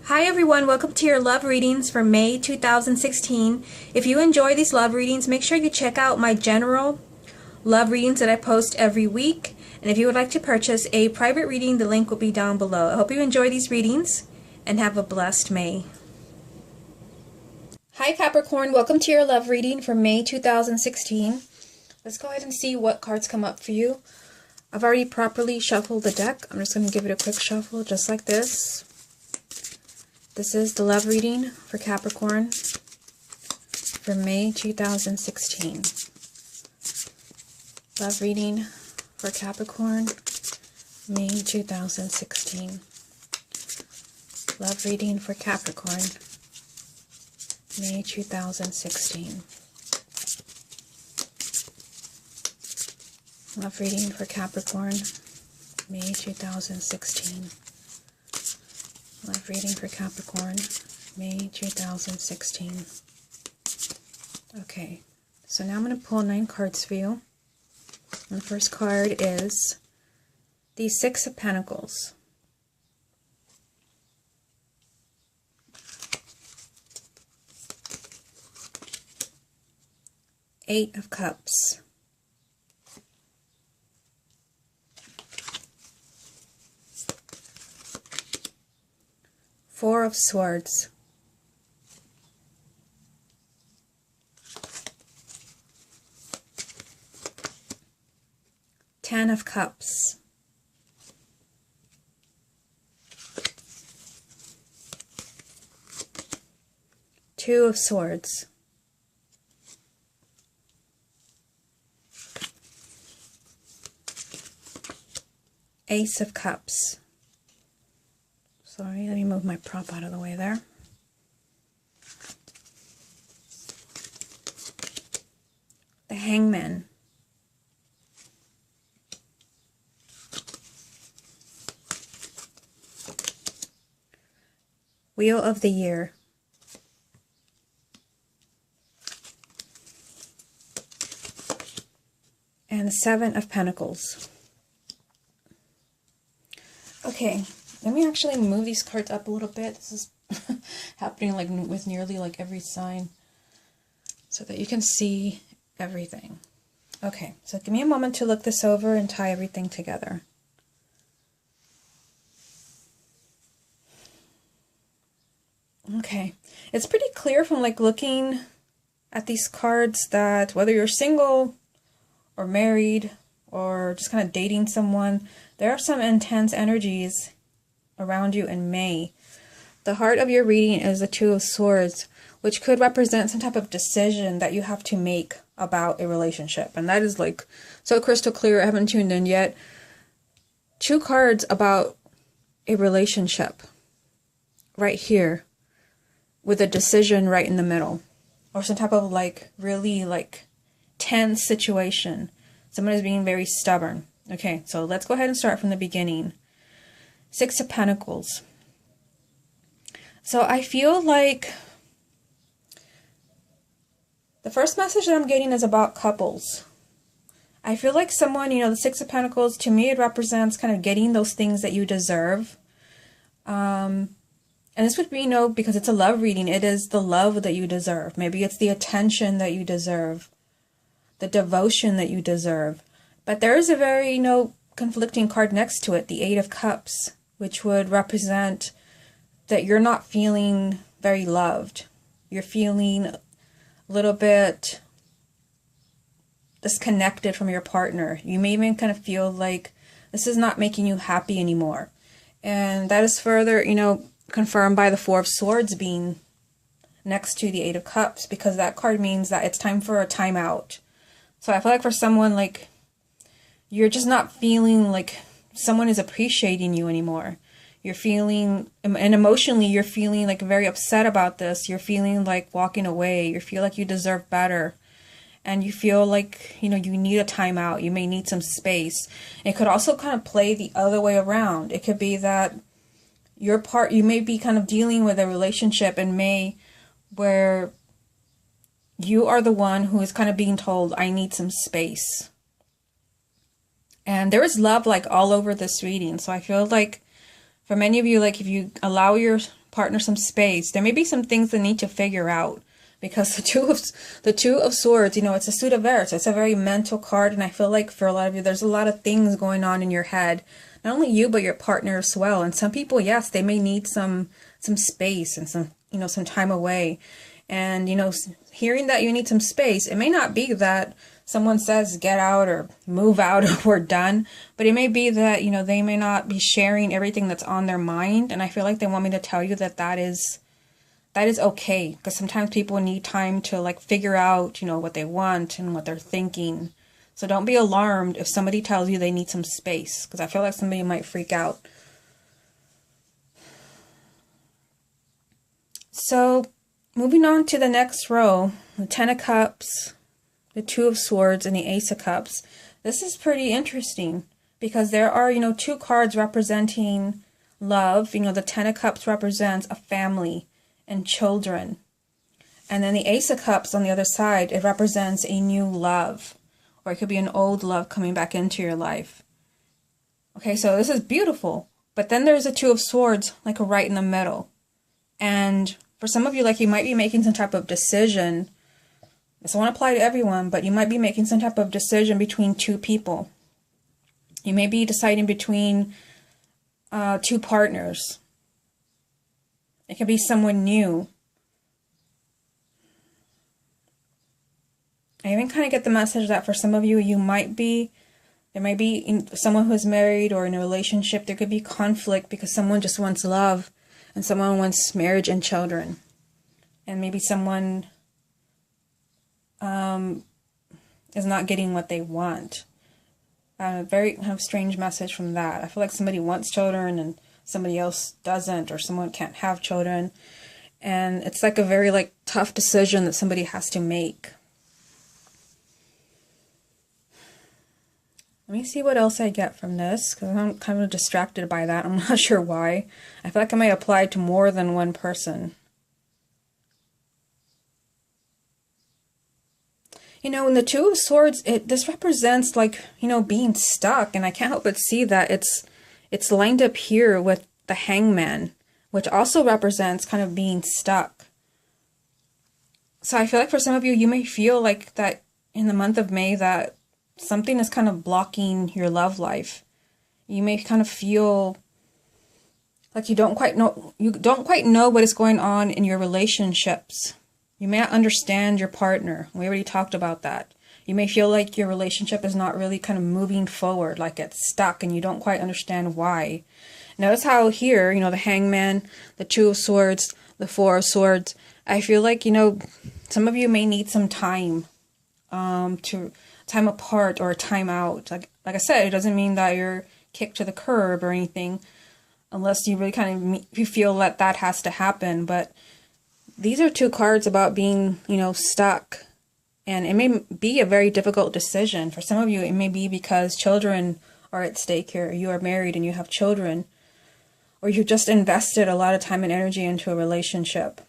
Hi everyone, welcome to your love readings for May 2016. If you enjoy these love readings, make sure you check out my general love readings that I post every week. And if you would like to purchase a private reading, the link will be down below. I hope you enjoy these readings and have a blessed May. Hi Capricorn, welcome to your love reading for May 2016. Let's go ahead and see what cards come up for you. I've already properly shuffled the deck. I'm just going to give it a quick shuffle just like this. This is the love reading for Capricorn for May 2016. Love reading for Capricorn, May 2016. Love reading for Capricorn, May 2016. Love reading for Capricorn, May 2016. Love reading for Capricorn, May 2016. Okay, so now I'm going to pull 9 cards for you. And the first card is the Six of Pentacles. Eight of Cups. Four of Swords. Ten of Cups. Two of Swords. Ace of Cups. Sorry, let me move my prop out of the way there. The Hangman. Wheel of the Year. And the Seven of Pentacles. Okay. Let me actually move these cards up a little bit. This is happening like with nearly like every sign so that you can see everything. Okay, so give me a moment to look this over and tie everything together. Okay, it's pretty clear from like looking at these cards that whether you're single or married or just kind of dating someone, there are some intense energies around you in May. The heart of your reading is the Two of Swords, which could represent some type of decision that you have to make about a relationship. And that is like so crystal clear. I haven't tuned in yet. 2 cards about a relationship right here with a decision right in the middle, or some type of like really like tense situation. Someone is being very stubborn. Okay, so let's go ahead and start from the beginning. Six of Pentacles. So I feel like the first message that I'm getting is about couples. I feel like someone, you know, the Six of Pentacles, to me it represents kind of getting those things that you deserve. And this would be, you know, because it's a love reading, it is the love that you deserve. Maybe it's the attention that you deserve, the devotion that you deserve. But there is a very, you know, conflicting card next to it, the Eight of Cups, which would represent that you're not feeling very loved. You're feeling a little bit disconnected from your partner. You may even kind of feel like this is not making you happy anymore. And that is further, you know, confirmed by the Four of Swords being next to the Eight of Cups, because that card means that it's time for a timeout. So I feel like for someone, like, you're just not feeling like someone is appreciating you anymore. You're feeling, and emotionally, you're feeling like very upset about this. You're feeling like walking away. You feel like you deserve better. And you feel like, you know, you need a timeout. You may need some space. It could also kind of play the other way around. It could be that you may be kind of dealing with a relationship in May where you are the one who is kind of being told, I need some space. And there is love like all over this reading. So I feel like for many of you, like if you allow your partner some space. There may be some things they need to figure out, because the two of swords, you know, it's a suit of air, so it's a very mental card, and I feel like for a lot of you, there's a lot of things going on in your head. Not only you, but your partner as well. And some people, yes, they may need some space and some, you know, some time away. And, you know, hearing that you need some space, it may not be that someone says get out or move out or we're done, but it may be that, you know, they may not be sharing everything that's on their mind. And I feel like they want me to tell you that that is okay, because sometimes people need time to like figure out, you know, what they want and what they're thinking. So don't be alarmed if somebody tells you they need some space, because I feel like somebody might freak out. So moving on to the next row, the Ten of Cups, the Two of Swords, and the Ace of Cups. This is pretty interesting because there are, you know, two cards representing love. You know, the Ten of Cups represents a family and children. And then the Ace of Cups on the other side, it represents a new love. Or it could be an old love coming back into your life. Okay, so this is beautiful. But then there's a Two of Swords, like right in the middle. And for some of you, like you might be making some type of decision. This won't apply to everyone, but you might be making some type of decision between two people. You may be deciding between two partners. It could be someone new. I even kind of get the message that for some of you, there might be someone who's married or in a relationship. There could be conflict because someone just wants love and someone wants marriage and children. And maybe someone is not getting what they want. A very kind of strange message from that. I feel like somebody wants children and somebody else doesn't, or someone can't have children. And it's like a very like tough decision that somebody has to make. Let me see what else I get from this, because I'm kind of distracted by that. I'm not sure why. I feel like it may apply to more than one person. You know, in the Two of Swords, this represents like, you know, being stuck. And I can't help but see that it's lined up here with the Hangman, which also represents kind of being stuck. So I feel like for some of you, you may feel like that in the month of May that something is kind of blocking your love life. You may kind of feel like you don't quite know what is going on in your relationships. You may not understand your partner. We already talked about that. You may feel like your relationship is not really kind of moving forward, like it's stuck and you don't quite understand why. Notice how here, you know, the Hangman, the Two of Swords, the Four of Swords, I feel like, you know, some of you may need some time time apart or time out. Like I said, it doesn't mean that you're kicked to the curb or anything, unless you really kind of you feel that that has to happen. But these are two cards about being, you know, stuck. And it may be a very difficult decision. For some of you, it may be because children are at stake here. You are married and you have children. Or you just invested a lot of time and energy into a relationship.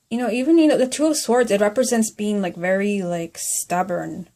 You know, even, you know, the Two of Swords, it represents being like very like stubborn.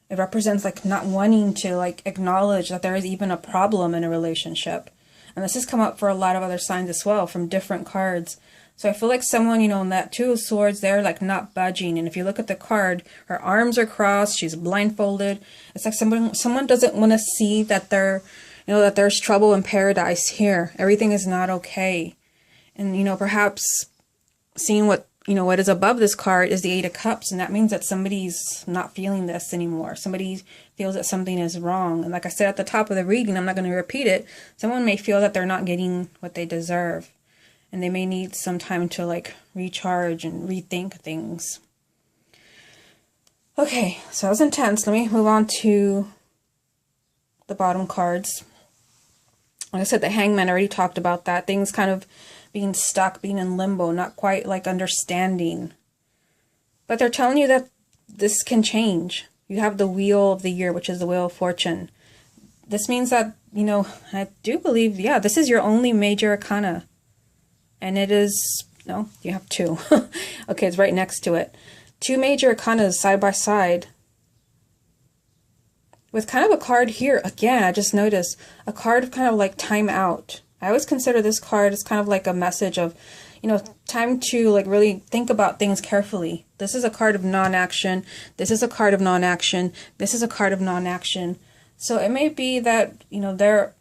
It represents like not wanting to like acknowledge that there is even a problem in a relationship. And this has come up for a lot of other signs as well from different cards. So I feel like someone, you know, in that Two of Swords, they're like not budging. And if you look at the card, her arms are crossed, she's blindfolded. It's like someone doesn't want to see that that there's trouble in paradise here. Everything is not okay. And, you know, perhaps seeing what is above this card is the Eight of Cups, and that means that somebody's not feeling this anymore. Somebody feels that something is wrong. And like I said at the top of the reading, I'm not going to repeat it. Someone may feel that they're not getting what they deserve, and they may need some time to like recharge and rethink things. Okay, so that was intense. Let me move on to the bottom cards. Like I said, the Hangman, I already talked about that. Things kind of being stuck, being in limbo, not quite like understanding. But they're telling you that this can change. You have the Wheel of the Year, which is the Wheel of Fortune. This means that, you know, I do believe, yeah, this is your only major arcana. And it is, no, you have two. Okay, it's right next to it. Two major arcanas side by side. with kind of a card here. Again, I just noticed a card of kind of like time out. I always consider this card as kind of like a message of, you know, time to like really think about things carefully. This is a card of non-action. This is a card of non-action. This is a card of non-action. So it may be that, you know, there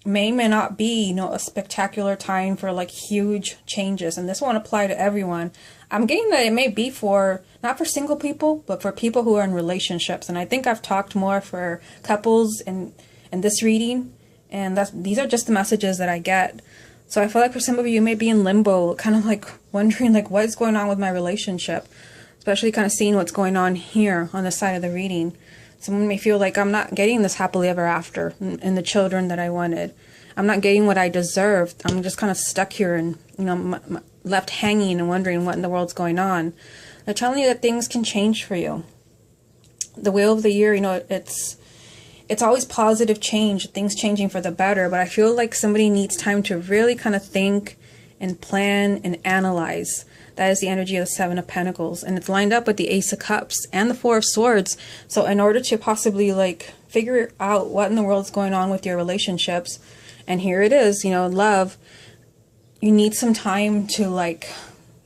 may not be, you know, a spectacular time for like huge changes. And this won't apply to everyone. I'm getting that it may be for, not for single people, but for people who are in relationships. And I think I've talked more for couples in this reading. And these are just the messages that I get. So I feel like for some of you, you may be in limbo, kind of like wondering like what's going on with my relationship, especially kind of seeing what's going on here on the side of the reading. Someone may feel like I'm not getting this happily ever after and the children that I wanted. I'm not getting what I deserved. I'm just kind of stuck here and, you know, left hanging and wondering what in the world's going on. They're telling you that things can change for you. The Wheel of the Year, you know, it's always positive change, things changing for the better, but I feel like somebody needs time to really kind of think and plan and analyze. That is the energy of the Seven of Pentacles, and it's lined up with the Ace of Cups and the Four of Swords. So in order to possibly like figure out what in the world is going on with your relationships, and here it is, you know, love, you need some time to like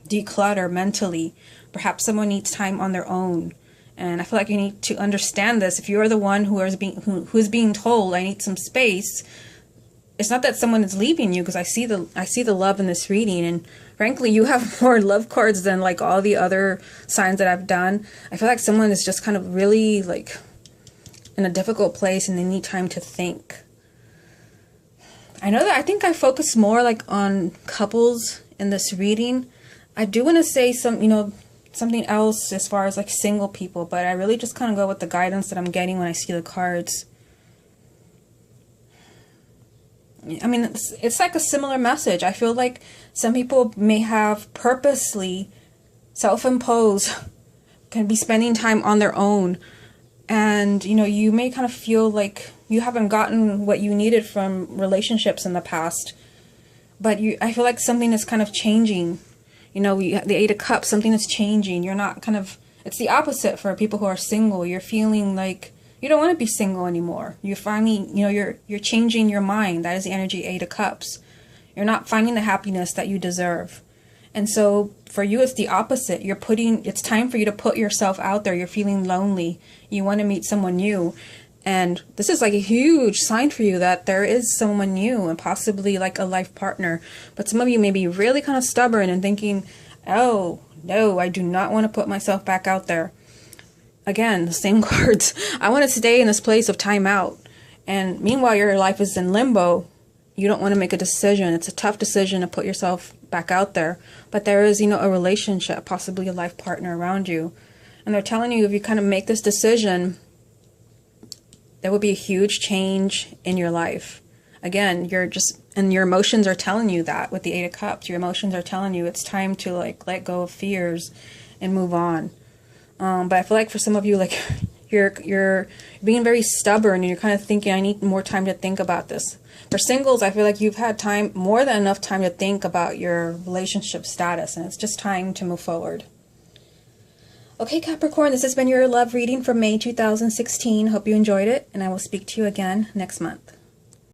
declutter mentally. Perhaps someone needs time on their own. And I feel like you need to understand this. If you're the one who's being told, I need some space, it's not that someone is leaving you, because I see the love in this reading, and frankly, you have more love cards than like all the other signs that I've done. I feel like someone is just kind of really like in a difficult place, and they need time to think. I think I focus more like on couples in this reading. I do want to say something else as far as like single people, but I really just kind of go with the guidance that I'm getting when I see the cards. I mean, it's like a similar message. I feel like some people may have purposely self-imposed, can be spending time on their own, and you know, you may kind of feel like you haven't gotten what you needed from relationships in the past, but I feel like something is kind of changing. You know, the Eight of Cups, something is changing. You're not kind of, it's the opposite for people who are single. You're feeling like you don't want to be single anymore. You're finally, you know, you're changing your mind. That is the energy Eight of Cups. You're not finding the happiness that you deserve. And so for you, it's the opposite. It's time for you to put yourself out there. You're feeling lonely. You want to meet someone new. And this is like a huge sign for you that there is someone new and possibly like a life partner. But some of you may be really kind of stubborn and thinking, oh, no, I do not want to put myself back out there. Again, the same cards. I want to stay in this place of time out. And meanwhile, your life is in limbo. You don't want to make a decision. It's a tough decision to put yourself back out there. But there is, you know, a relationship, possibly a life partner around you. And they're telling you if you kind of make this decision, there will be a huge change in your life. Again, and your emotions are telling you that with the Eight of Cups. Your emotions are telling you it's time to like let go of fears and move on. But I feel like for some of you, like you're being very stubborn and you're kind of thinking, I need more time to think about this. For singles, I feel like you've had time, more than enough time to think about your relationship status, and it's just time to move forward. Okay, Capricorn, this has been your love reading for May 2016. Hope you enjoyed it, and I will speak to you again next month.